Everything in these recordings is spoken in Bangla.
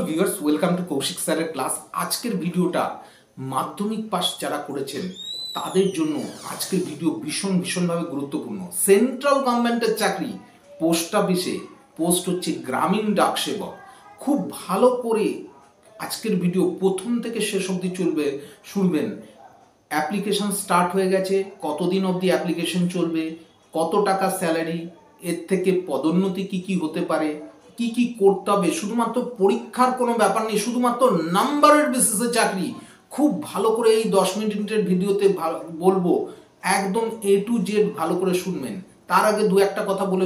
ভিউয়ার্স, ওয়েলকাম টু কৌশিক স্যারের ক্লাস। আজকের ভিডিওটা মাধ্যমিক পাস যারা করেছেন তাদের জন্য আজকের ভিডিও ভীষণভাবে গুরুত্বপূর্ণ। সেন্ট্রাল গভর্নমেন্টের চাকরি, পোস্ট অফিসে পোস্ট হচ্ছে গ্রামীণ ডাক সেবক। খুব ভালো করে আজকের ভিডিও প্রথম থেকে শেষ অবধি শুনবেন। অ্যাপ্লিকেশন স্টার্ট হয়ে গেছে, কতদিন অবধি অ্যাপ্লিকেশন চলবে, কত টাকা স্যালারি, এর থেকে পদোন্নতি কি হতে পারে, কি করতে হবে, শুধুমাত্র পরীক্ষার কোনো ব্যাপার নেই, শুধুমাত্র নাম্বারের বেসিসে চাকরি। খুব ভালো করে এই 10 মিনিটের ভিডিওতে বলবো, একদম A to Z ভালো করে শুনবেন। তার আগে দু একটা কথা বলে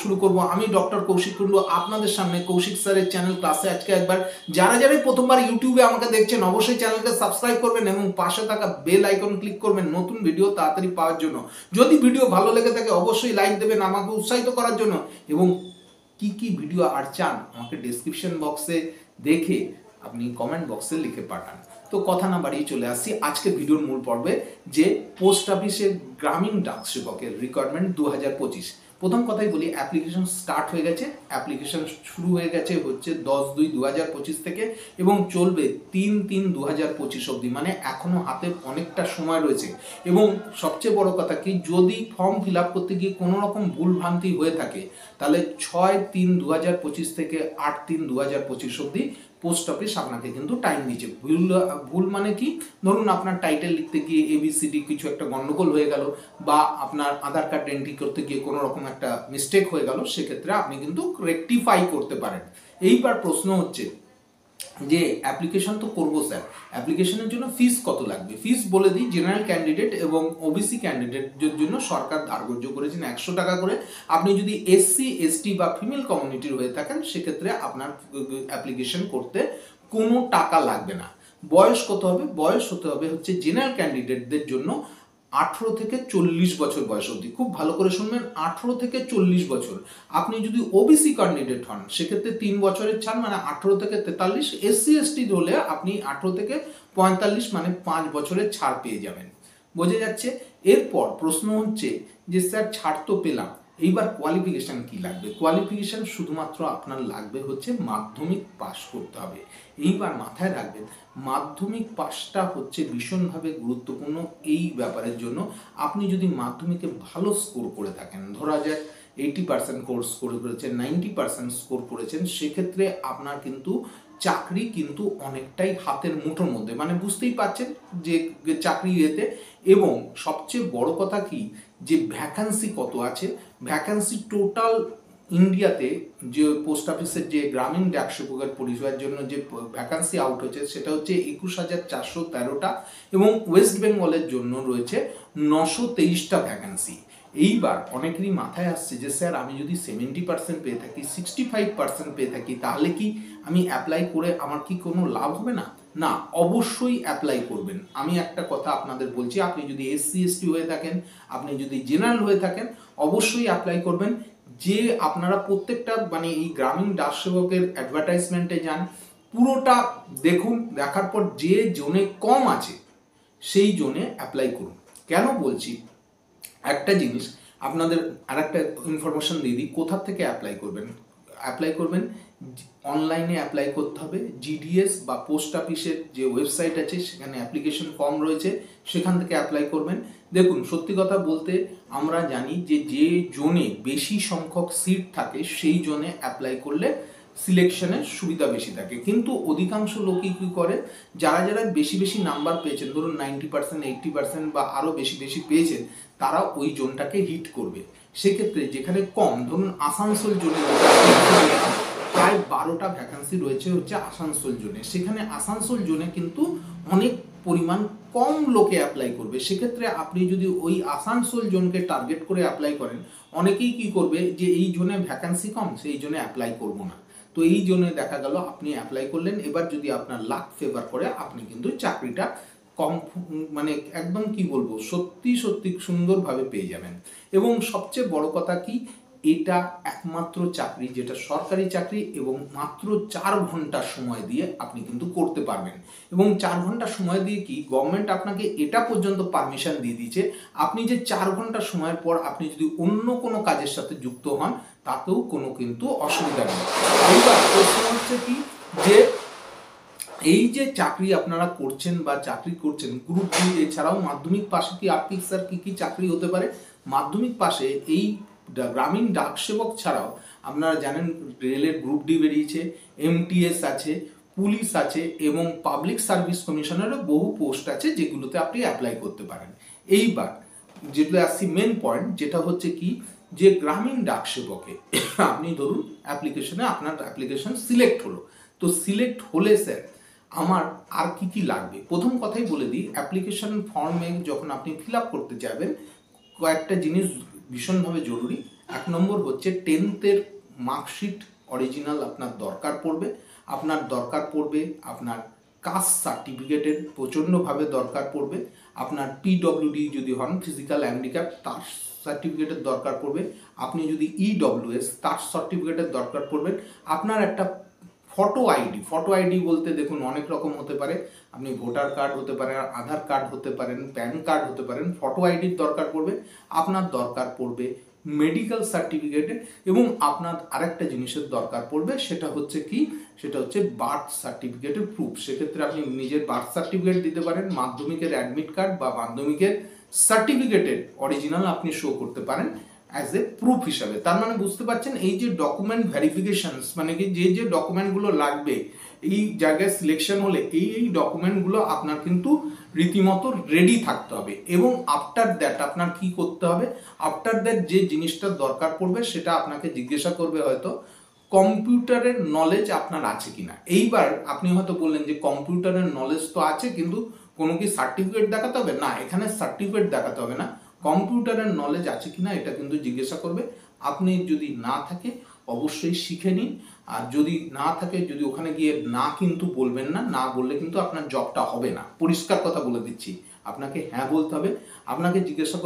শুরু করব। আমি ডক্টর কৌশিক কুণ্ডু, আপনাদের সামনে কৌশিক স্যারের চ্যানেল ক্লাসে আজকে একবার যারা প্রথমবার ইউটিউবে আমাকে দেখছেন অবশ্যই চ্যানেলকে সাবস্ক্রাইব করবেন এবং পাশে থাকা বেল আইকন ক্লিক করবেন নতুন ভিডিও তাড়াতাড়ি পাওয়ার জন্য। যদি ভিডিও ভালো লেগে থাকে অবশ্যই লাইক দেবেন আমাকে উৎসাহিত করার জন্য, এবং কি ভিডিও আর চান আমাকে ডেসক্রিপশন বক্সে দেখে আপনি কমেন্ট বক্সে লিখে পাঠান। তো কথা না বাড়িয়ে চলে আসছি আজকের ভিডিওর মূল পর্বে, যে পোস্ট অফিসের গ্রামীণ ডাক সেবকের রিকোয়ারমেন্ট 2025। প্রথম কথাই বলি, অ্যাপ্লিকেশন স্টার্ট হয়ে গেছে। অ্যাপ্লিকেশন শুরু হয়ে গেছে হচ্ছে 10/2/2025 থেকে এবং চলবে 3/3/2025 অবধি, মানে এখনো হাতে অনেকটা সময় রয়েছে। এবং সবচেয়ে বড় কথা কি, যদি ফর্ম ফিল আপ করতে গিয়ে কোনো রকম ভুলভ্রান্তি হয়ে থাকে তাহলে 6/3/2025 থেকে 8/3/2025 অবধি পোস্ট অফিস আপনাকে কিন্তু টাইম দিচ্ছে। ভুল মানে কি, ধরুন আপনার টাইটেল লিখতে গিয়ে ABCD কিছু একটা গন্ডগোল হয়ে গেল, বা আপনার আধার কার্ড এন্ট্রি করতে গিয়ে কোনো রকম একটা মিস্টেক হয়ে গেল, সেক্ষেত্রে আপনি কিন্তু রেকটিফাই করতে পারেন। এইবার প্রশ্ন হচ্ছে যে অ্যাপ্লিকেশন তো করবো স্যার, অ্যাপ্লিকেশনের জন্য ফিস কত লাগবে? ফিস বলে দিই, জেনারেল ক্যান্ডিডেট এবং OBC ক্যান্ডিডেটের জন্য সরকার ধার্য করেছেন 100 টাকা করে। আপনি যদি SC ST বা ফিমেল কমিউনিটির হয়ে থাকেন সেক্ষেত্রে আপনার অ্যাপ্লিকেশন করতে কোনো টাকা লাগবে না। বয়স কত হবে? বয়স হতে হবে হচ্ছে জেনারেল ক্যান্ডিডেটদের জন্য 18 থেকে 40 বছর বয়স অবধি। খুব ভালো করে শুনবেন, 18 থেকে 40 বছর। আপনি যদি OBC ক্যান্ডিডেট হন সেক্ষেত্রে 3 বছরের ছাড়, মানে 18 থেকে 43। SC ST হলে আপনি 18 থেকে 45 মানে 5 বছরের ছাড় পেয়ে যাবেন। বোঝা যাচ্ছে? এরপর প্রশ্ন হচ্ছে যে স্যার ছাড় তো পেলাম, এইবার কোয়ালিফিকেশন কি লাগবে? কোয়ালিফিকেশন শুধুমাত্র আপনার লাগবে হচ্ছে মাধ্যমিক পাস করতে হবে। এইবার মাথায় রাখবেন, মাধ্যমিক পাসটা হচ্ছে ভীষণভাবে গুরুত্বপূর্ণ এই ব্যাপারের জন্য। আপনি যদি মাধ্যমিকে ভালো স্কোর করে থাকেন, ধরা যাক 80% কোর্স স্কোর করেছেন, 90% স্কোর করেছেন, সেক্ষেত্রে আপনার কিন্তু চাকরি কিন্তু অনেকটাই হাতের মুঠোর মধ্যে, মানে বুঝতেই পারছেন যে চাকরি এতে। এবং সবচেয়ে বড় কথা কি, যে ভ্যাকান্সি কত আছে। ভ্যাকান্সি টোটাল ইন্ডিয়াতে যে পোস্ট অফিসের যে গ্রামীণ ডাক সেবকের পরিষেবার জন্য যে ভ্যাকান্সি আউট হয়েছে সেটা হচ্ছে 21,413টা, এবং ওয়েস্ট বেঙ্গলের জন্য রয়েছে 923টা ভ্যাকান্সি। এইবার অনেকেরই মাথায় আসছে যে স্যার আমি যদি 70% পেয়ে থাকি, 65% পেয়ে থাকি, তাহলে কি আমি অ্যাপ্লাই করে আমার কি কোনো লাভ হবে না? না, অবশ্যই অ্যাপ্লাই করবেন। আমি একটা কথা আপনাদের বলছি, আপনি যদি SC ST হয়ে থাকেন, আপনি যদি জেনারেল হয়ে থাকেন, অবশ্যই অ্যাপ্লাই করবেন। যে আপনারা প্রত্যেকটা মানে এই গ্রামীণ ডাক সেবকের অ্যাডভার্টাইজমেন্টে যান, পুরোটা দেখুন, দেখার পর যে জোনে কম আছে সেই জোনে অ্যাপ্লাই করুন। কেন বলছি, একটা জিনিস আপনাদের আর একটা ইনফরমেশন দিয়ে দিই, কোথা থেকে অ্যাপ্লাই করবেন। অ্যাপ্লাই করবেন অনলাইনে, অ্যাপ্লাই করতে হবে GDS বা পোস্ট অফিসের যে ওয়েবসাইট আছে সেখানে অ্যাপ্লিকেশন ফর্ম রয়েছে, সেখান থেকে অ্যাপ্লাই করবেন। দেখুন, সত্যি কথা বলতে আমরা জানি যে জোনে বেশি সংখ্যক সিট থাকে সেই জোনে অ্যাপ্লাই করলে সিলেকশনের সুবিধা বেশি থাকে। কিন্তু অধিকাংশ লোকই কী করে, যারা বেশি নাম্বার পেয়েছেন, ধরুন 90%, 80% বা আরও বেশি পেয়েছেন, তারা ওই জোনটাকে হিট করবে। সেক্ষেত্রে যেখানে কম, ধরুন আসানসোল জোনে প্রায় 12টা ভ্যাকান্সি রয়েছে হচ্ছে আসানসোল জোনে, সেখানে আসানসোল জোনে কিন্তু অনেক পরিমাণ কম লোকে অ্যাপ্লাই করবে। সেক্ষেত্রে আপনি যদি ওই আসানসোল জোনকে টার্গেট করে অ্যাপ্লাই করেন, অনেকেই কি করবে যে এই জোনে ভ্যাকান্সি কম, সেই জোনে অ্যাপ্লাই করব না। তো এই জন্য দেখা গেল আপনি অ্যাপ্লাই করলেন। এবার যদি আপনার লাক ফেভার করে, আপনি কিন্তু চাকরিটা কম মানে একদম কি বলবো, সত্যি সুন্দরভাবে পেয়ে যাবেন। এবং সবচেয়ে বড় কথা কি, এটা একমাত্র চাকরি যেটা সরকারি চাকরি, এবং মাত্র 4 ঘন্টা সময় দিয়ে আপনি কিন্তু করতে পারবেন। এবং 4 ঘন্টা সময় দিয়ে কি গভর্নমেন্ট আপনাকে এটা পর্যন্ত পারমিশন দিয়ে দিয়েছে, আপনি যে 4 ঘন্টা সময়ের পর আপনি যদি অন্য কোনো কাজের সাথে যুক্ত হন তাতেও কোনো কিন্তু অসুবিধা নেই। এইবার প্রশ্ন হচ্ছে কি, যে এই যে চাকরি আপনারা করছেন বা চাকরি করছেন গ্রুপ ডি এছাড়াও মাধ্যমিক পাশে কি আর্থিক স্যার কী কী চাকরি হতে পারে? মাধ্যমিক পাশে এই গ্রামীণ ডাক সেবক ছাড়াও আপনারা জানেন রেলের গ্রুপ ডি বেরিয়েছে, এমটিএস আছে, পুলিশ আছে এবং পাবলিক সার্ভিস কমিশনেরও বহু পোস্ট আছে যেগুলোতে আপনি অ্যাপ্লাই করতে পারেন। এইবার যেগুলো আসছি মেন পয়েন্ট, যেটা হচ্ছে কি যে গ্রামীণ ডাক সেবকে আপনি ধরুন আপনার অ্যাপ্লিকেশন সিলেক্ট হলো, তো সিলেক্ট হলে স্যার আমার আর কি কি লাগবে? প্রথম কথাই বলে দিই, অ্যাপ্লিকেশন ফর্মে যখন আপনি ফিল আপ করতে যাবেন কয়েকটা জিনিস ভীষণভাবে জরুরি। 1 নম্বর হচ্ছে 10th মার্কশিট অরিজিনাল আপনার দরকার পড়বে। আপনার কাস্ট সার্টিফিকেটের প্রচণ্ডভাবে দরকার পড়বে। আপনার পিডব্লিউডি যদি হন, ফিজিক্যাল হ্যান্ডিক্যাপ, তার সার্টিফিকেটের দরকার পড়বে। আপনি যদি ইডব্লিউএস, তার সার্টিফিকেটের দরকার পড়বে। আপনার একটা ফটো আইডি বলতে দেখুন অনেক রকম হতে পারে, আপনি ভোটার কার্ড হতে পারেন, আধার কার্ড হতে পারেন, প্যান কার্ড হতে পারেন, ফটো আইডির দরকার পড়বে। আপনার দরকার পড়বে মেডিকেল সার্টিফিকেটের এবং আপনার আরেকটা জিনিসের দরকার পড়বে, সেটা হচ্ছে বার্থ সার্টিফিকেটের প্রুফ। সেক্ষেত্রে আপনি নিজের বার্থ সার্টিফিকেট দিতে পারেন, মাধ্যমিকের অ্যাডমিট কার্ড বা মাধ্যমিকের সার্টিফিকেটের অরিজিনাল আপনি শো করতে পারেন অ্যাজ এ প্রুফ হিসাবে। তার মানে বুঝতে পারছেন এই যে ডকুমেন্ট ভেরিফিকেশনস, মানে কি যে ডকুমেন্টগুলো লাগবে এই জায়গায় সিলেকশন হলে এই ডকুমেন্টগুলো আপনার কিন্তু রীতিমতো রেডি থাকতে হবে। এবং আফটার দ্যাট আপনার কি করতে হবে? আফটার দ্যাট যে জিনিসটার দরকার পড়বে সেটা আপনাকে জিজ্ঞাসা করবে হয়তো কম্পিউটারের নলেজ আপনার আছে কিনা। এইবার আপনি হয়তো বললেন যে কম্পিউটারের নলেজ তো আছে, কিন্তু কোনো কি সার্টিফিকেট দেখাতে হবে? না, এখানে সার্টিফিকেট দেখাতে হবে না, কম্পিউটারের নলেজ আছে কিনা এটা কিন্তু জিজ্ঞাসা করবে। আপনি যদি না থাকে অবশ্যই শিখে নিন, আর যদি না থাকে, যদি ওখানে গিয়ে না কিন্তু বলবেন না, না বললে কিন্তু আপনার জবটা হবে না, পরিষ্কার কথা বলে দিচ্ছি। আপনাকে হ্যাঁ বলতে হবে। আপনাকে জিজ্ঞাসা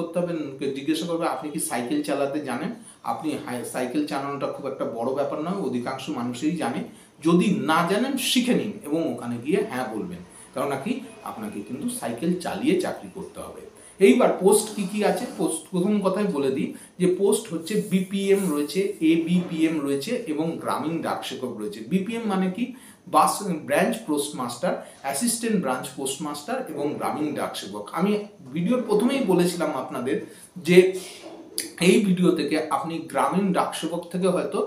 করবে আপনি কি সাইকেল চালাতে জানেন? আপনি সাইকেল চালানোটা খুব একটা বড় ব্যাপার নয়, অধিকাংশ মানুষই জানে। যদি না জানেন শিখে নিন এবং ওখানে গিয়ে হ্যাঁ বলবেন, কারণ নাকি আপনাকে কিন্তু সাইকেল চালিয়ে চাকরি করতে হবে। এইবার পোস্ট কি কি আছে? পোস্ট প্রথম কথাই বলে দিই যে পোস্ট হচ্ছে বিপিএম রয়েছে, এবিপিএম রয়েছে এবং গ্রামীণ ডাক সেবক রয়েছে। বিপিএম মানে কি? Branch postmaster, assistant branch postmaster এবং গ্রামীণ ডাক সেবক। আমি ভিডিওর প্রথমেই বলেছিলাম আপনাদের যে এই ভিডিও থেকে আপনি গ্রামীণ ডাক সেবক থেকে হয়তো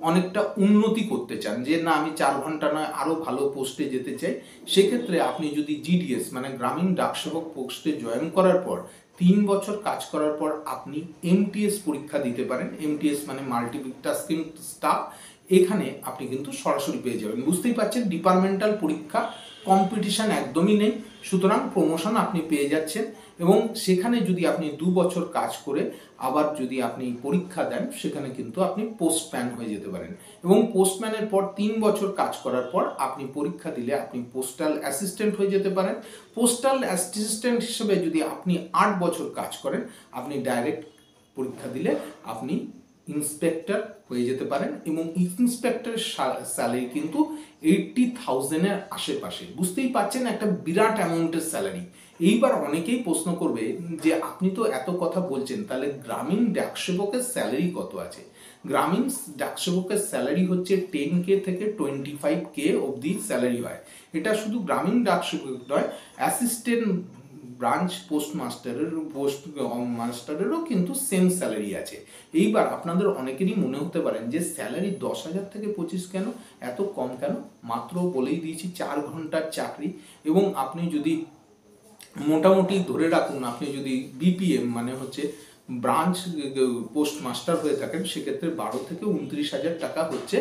অনেকটা উন্নতি করতে চান, যে না আমি 4 ঘন্টা নয় আরও ভালো পোস্টে যেতে চাই। সেক্ষেত্রে আপনি যদি জিডিএস মানে গ্রামীণ ডাক সেবক পোস্টে জয়েন করার পর 3 বছর কাজ করার পর আপনি এমটিএস পরীক্ষা দিতে পারেন। এমটিএস মানে মাল্টিটাস্কিং স্টাফ। এখানে আপনি কিন্তু সরাসরি পেয়ে যাবেন। বুঝতেই পারছেন ডিপার্টমেন্টাল পরীক্ষা, কম্পিটিশন একদমই নেই, সুতরাং প্রমোশন আপনি পেয়ে যাচ্ছেন। এবং সেখানে যদি আপনি 2 বছর কাজ করে আবার যদি আপনি পরীক্ষা দেন, সেখানে কিন্তু আপনি পোস্টম্যান হয়ে যেতে পারেন। এবং পোস্টম্যানের পর 3 বছর কাজ করার পর আপনি পরীক্ষা দিলে আপনি পোস্টাল অ্যাসিস্ট্যান্ট হয়ে যেতে পারেন। পোস্টাল অ্যাসিস্ট্যান্ট হিসেবে যদি আপনি 8 বছর কাজ করেন, আপনি ডাইরেক্ট পরীক্ষা দিলে আপনি ইন্সপেক্টর হয়ে যেতে পারেন। এবং ইন্সপেক্টরের স্যালারি কিন্তু 80,000-এর আশেপাশে। বুঝতেই পারছেন একটা বিরাট অ্যামাউন্টের স্যালারি। এইবার অনেকেই প্রশ্ন করবে যে আপনি তো এত কথা বলছেন, তাহলে গ্রামীণ ডাক সেবকের স্যালারি কত আছে? গ্রামীণ ডাক সেবকের স্যালারি হচ্ছে 10K থেকে 25K অবধি স্যালারি হয়। এটা শুধু গ্রামীণ ডাক সেবক নয়, অ্যাসিস্ট্যান্ট ব্রাঞ্চ পোস্টমাস্টারেরও কিন্তু সেম স্যালারি আছে। এইবার আপনাদের অনেকেরই মনে হতে পারেন যে স্যালারি 10,000 থেকে 25 কেন, এত কম কেন? মাত্র বলেই দিয়েছি 4 ঘন্টার চাকরি। এবং আপনি যদি মোটামুটি ধরে রাখুন, আপনি যদি বিপিএম মানে হচ্ছে ব্রাঞ্চ পোস্টমাস্টার হয়ে থাকেন, সেক্ষেত্রে 12 থেকে 29,000 টাকা হচ্ছে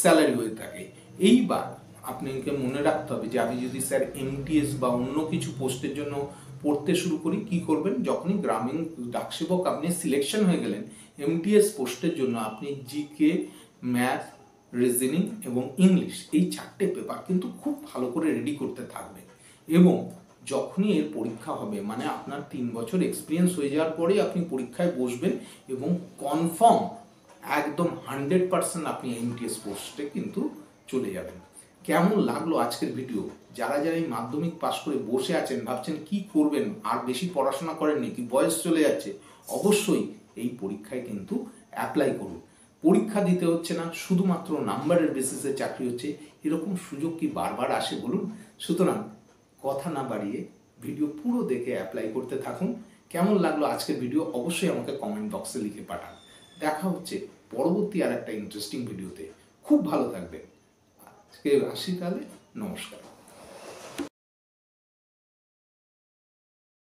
স্যালারি হয়ে থাকে। এইবার আপনাকে মনে রাখতে হবে যে আমি যদি স্যার এমটিএস বা অন্য কিছু পোস্টের জন্য পড়তে শুরু করি, কি করবেন? যখনই গ্রামীণ ডাক সেবক আপনি সিলেকশন হয়ে গেলেন, এমটিএস পোস্টের জন্য আপনি জিকে, ম্যাথ, রিজনিং এবং ইংলিশ এই 4টে পেপার কিন্তু খুব ভালো করে রেডি করতে থাকবেন। এবং যখনই এর পরীক্ষা হবে, মানে আপনার 3 বছর এক্সপিরিয়েন্স হয়ে যাওয়ার পরেই আপনি পরীক্ষায় বসবেন এবং কনফার্ম একদম 100% আপনি এমটিএস পোস্টে কিন্তু চলে যাবেন। কেমন লাগলো আজকের ভিডিও? যারা এই মাধ্যমিক পাশ করে বসে আছেন, ভাবছেন কি করবেন, আর বেশি পড়াশোনা করেননি, কি বয়স চলে যাচ্ছে, অবশ্যই এই পরীক্ষায় কিন্তু অ্যাপ্লাই করুন। পরীক্ষা দিতে হচ্ছে না, শুধুমাত্র নাম্বারের বেসিসে চাকরি হচ্ছে, এরকম সুযোগ কি বারবার আসে বলুন? সুতরাং কথা না বাড়িয়ে ভিডিও পুরো দেখে অ্যাপ্লাই করতে থাকুন। কেমন লাগলো আজকের ভিডিও অবশ্যই আমাকে কমেন্ট বক্সে লিখে পাঠান। দেখা হচ্ছে পরবর্তী আর একটা ইন্টারেস্টিং ভিডিওতে। খুব ভালো থাকবেন। আজকে আসি তাহলে, নমস্কার।